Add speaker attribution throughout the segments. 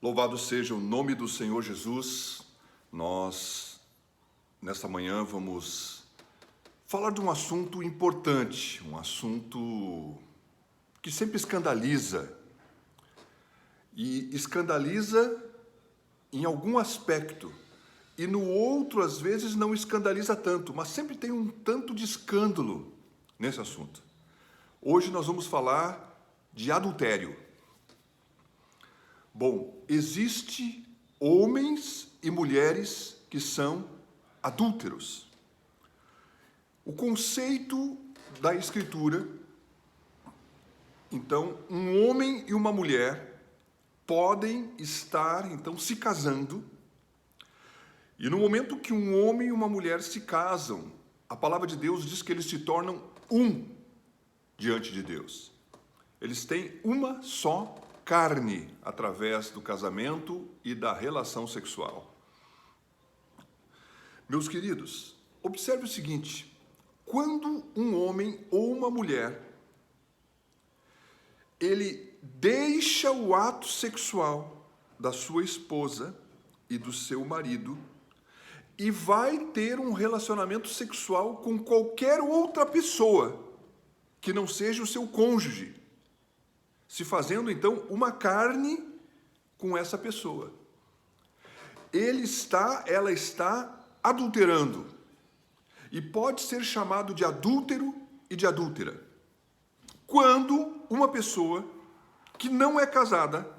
Speaker 1: Louvado seja o nome do Senhor Jesus. Nós, nesta manhã, vamos falar de um assunto importante, um assunto que sempre escandaliza. E escandaliza em algum aspecto. E no outro, às vezes, não escandaliza tanto, mas sempre tem um tanto de escândalo nesse assunto. Hoje nós vamos falar de adultério. Bom, existe homens e mulheres que são adúlteros. O conceito da Escritura, então, um homem e uma mulher podem estar, então, se casando, e no momento que um homem e uma mulher se casam, a palavra de Deus diz que eles se tornam um diante de Deus. Eles têm uma só carne através do casamento e da relação sexual. Meus queridos, observe o seguinte: quando um homem ou uma mulher ele deixa o ato sexual da sua esposa e do seu marido e vai ter um relacionamento sexual com qualquer outra pessoa que não seja o seu cônjuge, se fazendo então uma carne com essa pessoa. Ela está adulterando e pode ser chamado de adúltero e de adúltera. Quando uma pessoa que não é casada,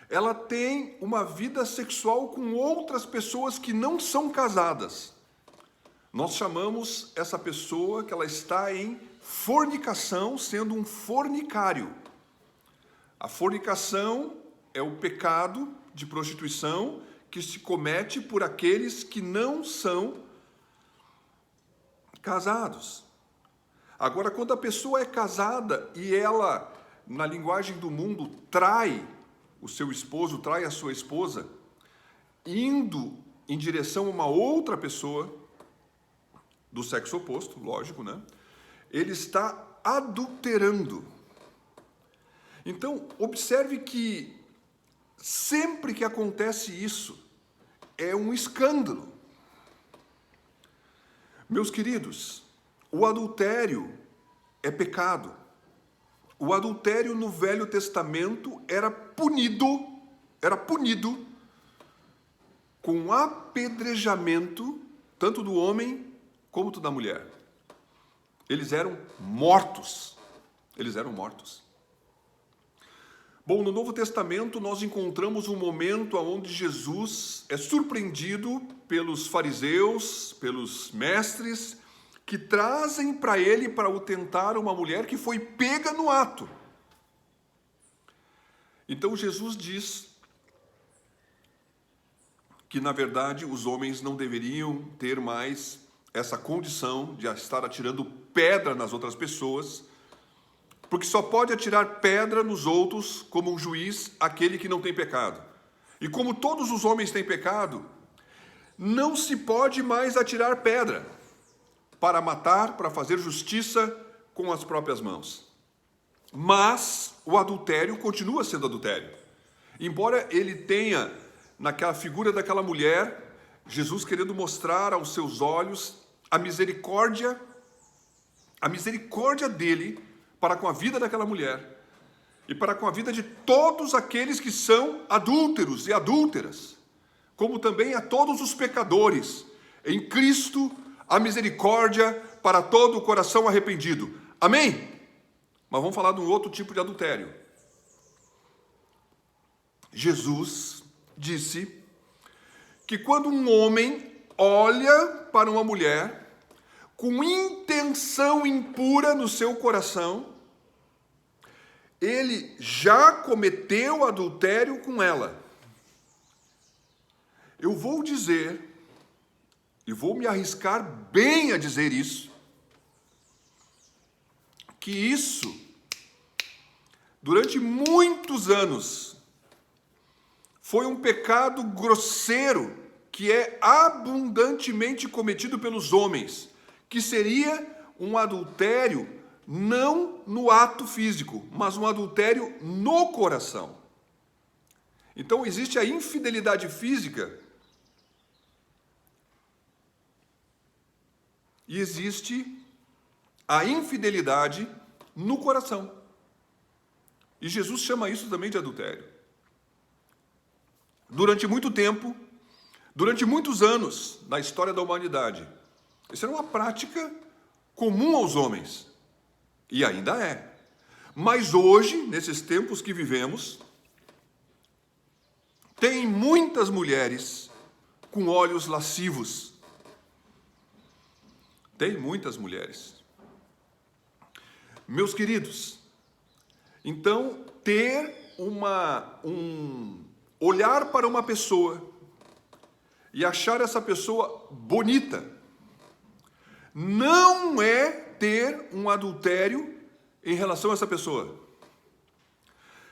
Speaker 1: ela tem uma vida sexual com outras pessoas que não são casadas. Nós chamamos essa pessoa que ela está em fornicação, sendo um fornicário. A fornicação é o pecado de prostituição que se comete por aqueles que não são casados. Agora, quando a pessoa é casada e ela, na linguagem do mundo, trai o seu esposo, trai a sua esposa, indo em direção a uma outra pessoa do sexo oposto, lógico, né? Ele está adulterando. Então, observe que sempre que acontece isso, é um escândalo. Meus queridos, o adultério é pecado. O adultério no Velho Testamento era punido com apedrejamento, tanto do homem como da mulher. Eles eram mortos. Bom, no Novo Testamento nós encontramos um momento onde Jesus é surpreendido pelos fariseus, pelos mestres, que trazem para ele para o tentar uma mulher que foi pega no ato. Então Jesus diz que, na verdade, os homens não deveriam ter mais essa condição de estar atirando pedra nas outras pessoas, porque só pode atirar pedra nos outros como um juiz, aquele que não tem pecado. E como todos os homens têm pecado, não se pode mais atirar pedra para matar, para fazer justiça com as próprias mãos. Mas o adultério continua sendo adultério. Embora ele tenha, naquela figura daquela mulher, Jesus querendo mostrar aos seus olhos a misericórdia dele para com a vida daquela mulher e para com a vida de todos aqueles que são adúlteros e adúlteras, como também a todos os pecadores. Em Cristo, a misericórdia para todo o coração arrependido. Amém? Mas vamos falar de um outro tipo de adultério. Jesus disse que quando um homem olha para uma mulher com intenção impura no seu coração, ele já cometeu adultério com ela. Eu vou dizer, e vou me arriscar bem a dizer isso, que isso, durante muitos anos, foi um pecado grosseiro que é abundantemente cometido pelos homens, que seria um adultério não no ato físico, mas um adultério no coração. Então existe a infidelidade física e existe a infidelidade no coração. E Jesus chama isso também de adultério. Durante muito tempo, durante muitos anos na história da humanidade, isso era uma prática comum aos homens. E ainda é. Mas hoje, nesses tempos que vivemos, tem muitas mulheres com olhos lascivos. Tem muitas mulheres. Meus queridos, então, ter olhar para uma pessoa e achar essa pessoa bonita não é ter um adultério em relação a essa pessoa.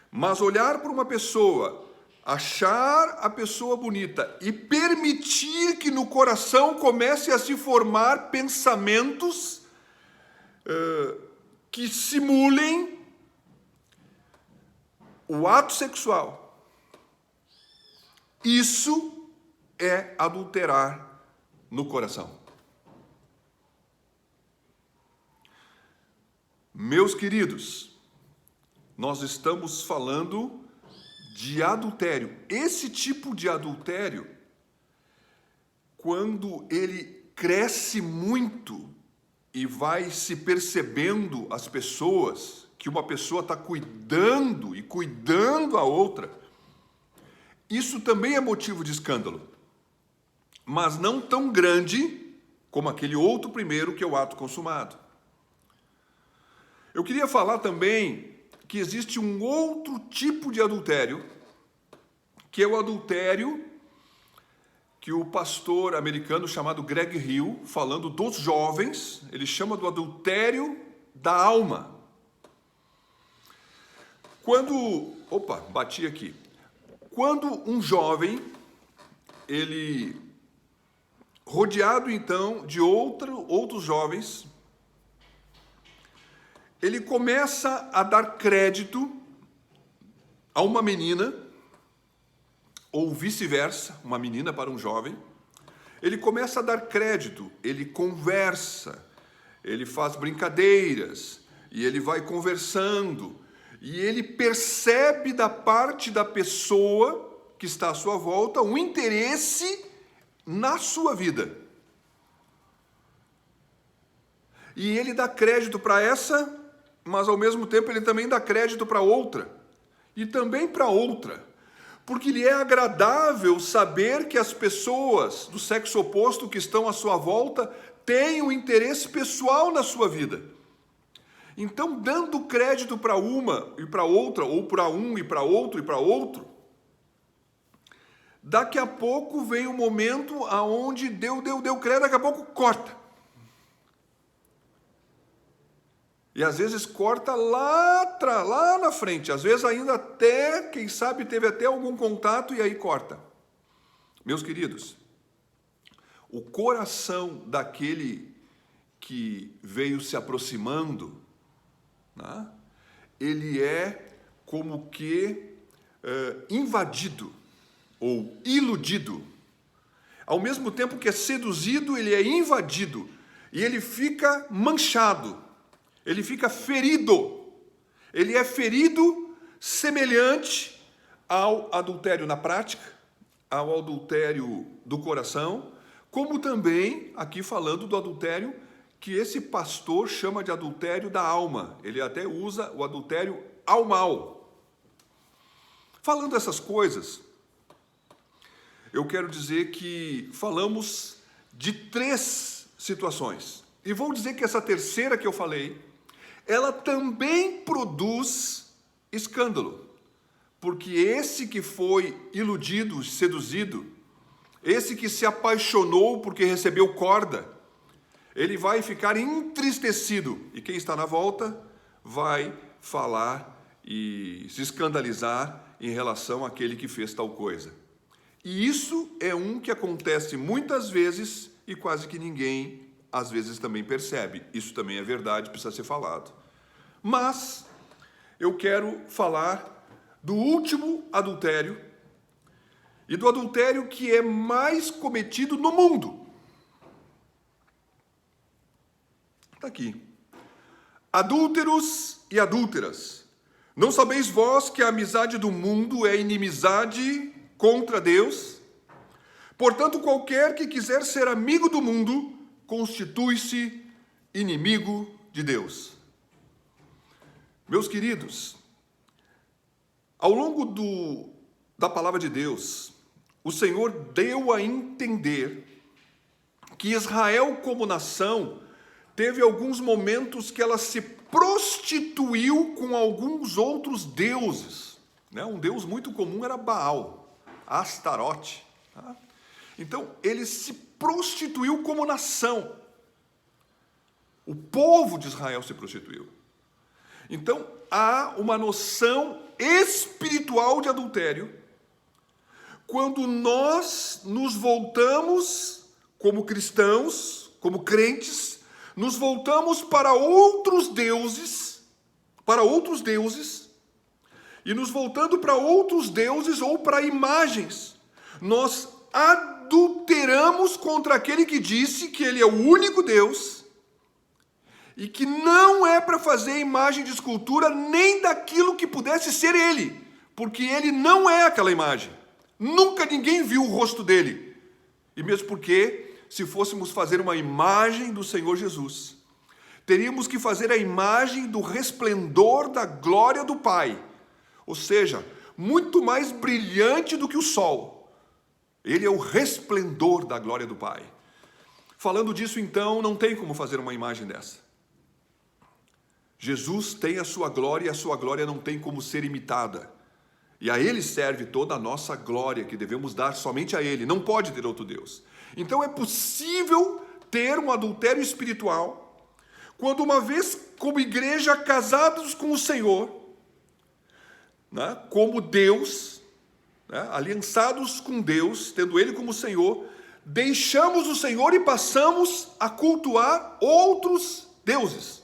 Speaker 1: Mas olhar para uma pessoa, achar a pessoa bonita e permitir que no coração comece a se formar pensamentos que simulem o ato sexual, isso é adulterar no coração. Meus queridos, nós estamos falando de adultério. Esse tipo de adultério, quando ele cresce muito e vai se percebendo as pessoas, que uma pessoa está cuidando e cuidando a outra, isso também é motivo de escândalo, mas não tão grande como aquele outro primeiro que é o ato consumado. Eu queria falar também que existe um outro tipo de adultério, que é o adultério que o pastor americano chamado Greg Hill, falando dos jovens, ele chama do adultério da alma. Bati aqui. Quando um jovem, ele, rodeado então de outros jovens, ele começa a dar crédito a uma menina, ou vice-versa, uma menina para um jovem, ele começa a dar crédito, ele conversa, ele faz brincadeiras, e ele vai conversando, e ele percebe da parte da pessoa que está à sua volta um interesse na sua vida. E ele dá crédito para essa, mas ao mesmo tempo ele também dá crédito para outra, e também para outra, porque lhe é agradável saber que as pessoas do sexo oposto que estão à sua volta têm um interesse pessoal na sua vida. Então, dando crédito para uma e para outra, ou para um e para outro, daqui a pouco vem um momento aonde deu crédito, daqui a pouco corta. E às vezes corta lá na frente, às vezes ainda até, quem sabe, teve até algum contato e aí corta. Meus queridos, o coração daquele que veio se aproximando, né, ele é como que invadido ou iludido. Ao mesmo tempo que é seduzido, ele é invadido e ele fica manchado. Ele fica ferido, ele é ferido semelhante ao adultério na prática, ao adultério do coração, como também, aqui falando do adultério, que esse pastor chama de adultério da alma, ele até usa o adultério almal. Falando essas coisas, eu quero dizer que falamos de 3 situações, e vou dizer que essa terceira que eu falei, ela também produz escândalo, porque esse que foi iludido, seduzido, esse que se apaixonou porque recebeu corda, ele vai ficar entristecido, e quem está na volta vai falar e se escandalizar em relação àquele que fez tal coisa. E isso é um que acontece muitas vezes e quase que ninguém às vezes também percebe. Isso também é verdade, precisa ser falado. Mas eu quero falar do último adultério, e do adultério que é mais cometido no mundo. Está aqui. Adúlteros e adúlteras, não sabeis vós que a amizade do mundo é inimizade contra Deus? Portanto, qualquer que quiser ser amigo do mundo, constitui-se inimigo de Deus. Meus queridos, ao longo da palavra de Deus, o Senhor deu a entender que Israel, como nação, teve alguns momentos que ela se prostituiu com alguns outros deuses. Um deus muito comum era Baal, Astarote. Então, ele se prostituiu como nação. O povo de Israel se prostituiu. Então, há uma noção espiritual de adultério quando nós nos voltamos, como cristãos, como crentes, nos voltamos para outros deuses, e nos voltando para outros deuses ou para imagens, nós adulteramos contra aquele que disse que ele é o único Deus e que não é para fazer imagem de escultura nem daquilo que pudesse ser ele, porque ele não é aquela imagem. Nunca ninguém viu o rosto dele. E mesmo porque, se fôssemos fazer uma imagem do Senhor Jesus, teríamos que fazer a imagem do resplendor da glória do Pai, ou seja, muito mais brilhante do que o sol. Ele é o resplendor da glória do Pai. Falando disso, então, não tem como fazer uma imagem dessa. Jesus tem a sua glória e a sua glória não tem como ser imitada. E a Ele serve toda a nossa glória, que devemos dar somente a Ele. Não pode ter outro Deus. Então é possível ter um adultério espiritual quando, uma vez como igreja, casados com o Senhor, como Deus, aliançados com Deus, tendo Ele como Senhor, deixamos o Senhor e passamos a cultuar outros deuses.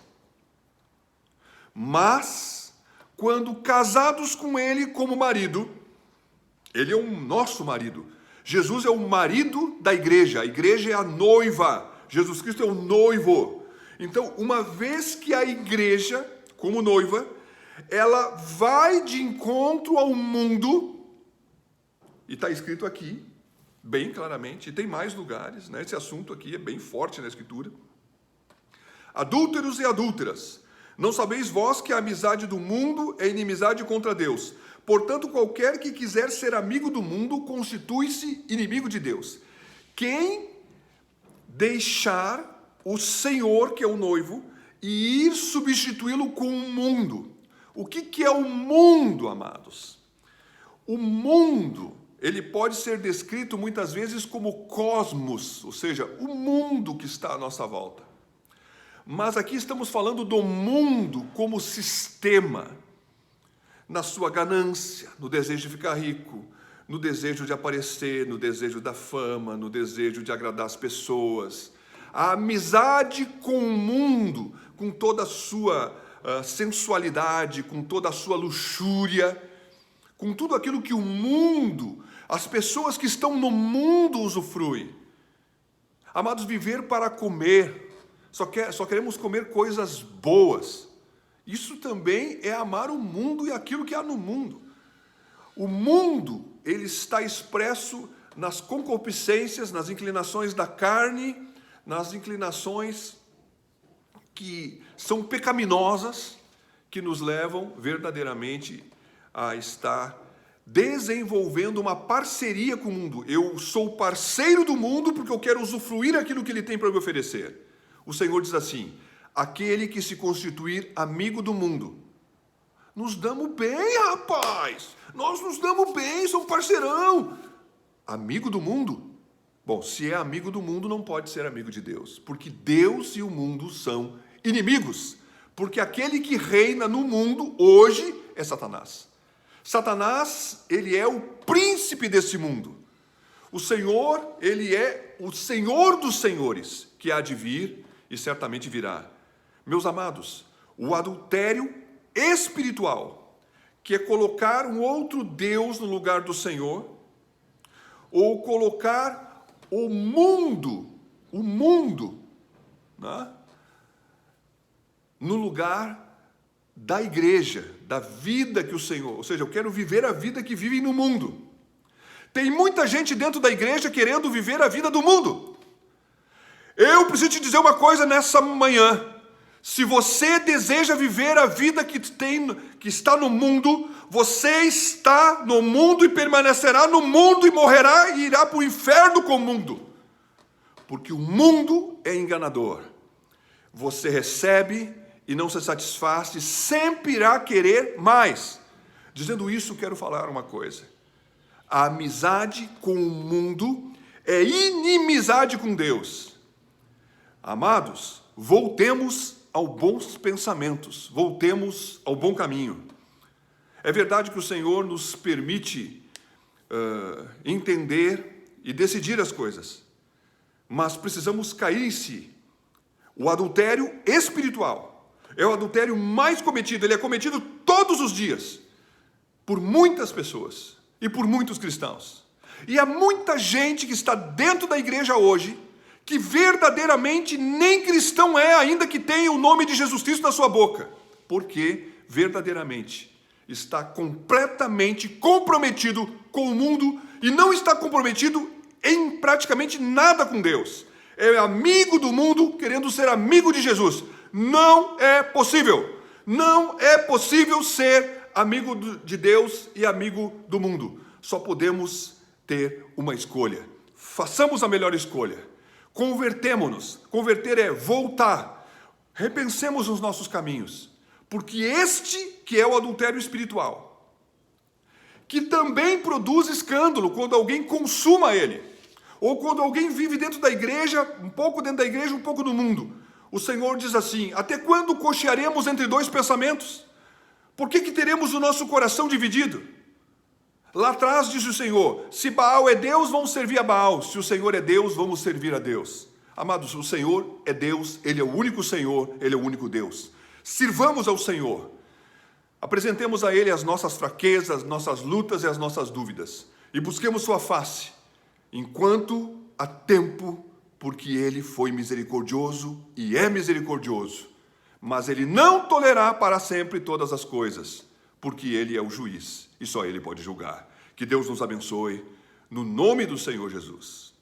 Speaker 1: Mas, quando casados com Ele como marido, Ele é o nosso marido. Jesus é o marido da igreja, a igreja é a noiva, Jesus Cristo é o noivo. Então, uma vez que a igreja, como noiva, ela vai de encontro ao mundo, e está escrito aqui, bem claramente, e tem mais lugares, esse assunto aqui é bem forte na Escritura. Adúlteros e adúlteras, não sabeis vós que a amizade do mundo é inimizade contra Deus? Portanto, qualquer que quiser ser amigo do mundo, constitui-se inimigo de Deus. Quem deixar o Senhor, que é o noivo, e ir substituí-lo com o mundo. O que é o mundo, amados? O mundo, ele pode ser descrito muitas vezes como cosmos, ou seja, o mundo que está à nossa volta. Mas aqui estamos falando do mundo como sistema, na sua ganância, no desejo de ficar rico, no desejo de aparecer, no desejo da fama, no desejo de agradar as pessoas. A amizade com o mundo, com toda a sua sensualidade, com toda a sua luxúria, com tudo aquilo que o mundo, as pessoas que estão no mundo usufruem. Amados, viver para comer, só queremos comer coisas boas. Isso também é amar o mundo e aquilo que há no mundo. O mundo, ele está expresso nas concupiscências, nas inclinações da carne, nas inclinações que são pecaminosas, que nos levam verdadeiramente a estar desenvolvendo uma parceria com o mundo. Eu sou parceiro do mundo porque eu quero usufruir aquilo que ele tem para me oferecer. O Senhor diz assim: aquele que se constituir amigo do mundo. Nos damos bem, rapaz! Nós nos damos bem, somos parceirão. Amigo do mundo? Bom, se é amigo do mundo, não pode ser amigo de Deus, porque Deus e o mundo são inimigos, porque aquele que reina no mundo hoje é Satanás. Satanás, ele é o príncipe desse mundo. O Senhor, ele é o Senhor dos senhores, que há de vir e certamente virá. Meus amados, o adultério espiritual, que é colocar um outro Deus no lugar do Senhor, ou colocar o mundo, né, no lugar da igreja, da vida que o Senhor, ou seja, eu quero viver a vida que vivem no mundo. Tem muita gente dentro da igreja querendo viver a vida do mundo. Eu preciso te dizer uma coisa nessa manhã. Se você deseja viver a vida que está no mundo, você está no mundo e permanecerá no mundo e morrerá e irá para o inferno com o mundo. Porque o mundo é enganador. Você recebe e não se satisfaz e sempre irá querer mais. Dizendo isso, quero falar uma coisa. A amizade com o mundo é inimizade com Deus. Amados, voltemos aos bons pensamentos, voltemos ao bom caminho. É verdade que o Senhor nos permite entender e decidir as coisas, mas precisamos cair em si. O adultério espiritual é o adultério mais cometido, ele é cometido todos os dias, por muitas pessoas e por muitos cristãos. E há muita gente que está dentro da igreja hoje, que verdadeiramente nem cristão é, ainda que tenha o nome de Jesus Cristo na sua boca, porque verdadeiramente está completamente comprometido com o mundo e não está comprometido em praticamente nada com Deus. É amigo do mundo querendo ser amigo de Jesus. Não é possível. Não é possível ser amigo de Deus e amigo do mundo. Só podemos ter uma escolha. Façamos a melhor escolha. Convertemo-nos. Converter é voltar. Repensemos os nossos caminhos. Porque este que é o adultério espiritual, que também produz escândalo quando alguém consuma ele, ou quando alguém vive dentro da igreja, um pouco dentro da igreja, um pouco no mundo. O Senhor diz assim: até quando cochearemos entre dois pensamentos? Por que teremos o nosso coração dividido? Lá atrás diz o Senhor: se Baal é Deus, vamos servir a Baal. Se o Senhor é Deus, vamos servir a Deus. Amados, o Senhor é Deus, Ele é o único Senhor, Ele é o único Deus. Sirvamos ao Senhor. Apresentemos a Ele as nossas fraquezas, as nossas lutas e as nossas dúvidas. E busquemos sua face, enquanto há tempo, porque Ele foi misericordioso e é misericordioso. Mas Ele não tolerará para sempre todas as coisas, porque Ele é o juiz e só Ele pode julgar. Que Deus nos abençoe, no nome do Senhor Jesus.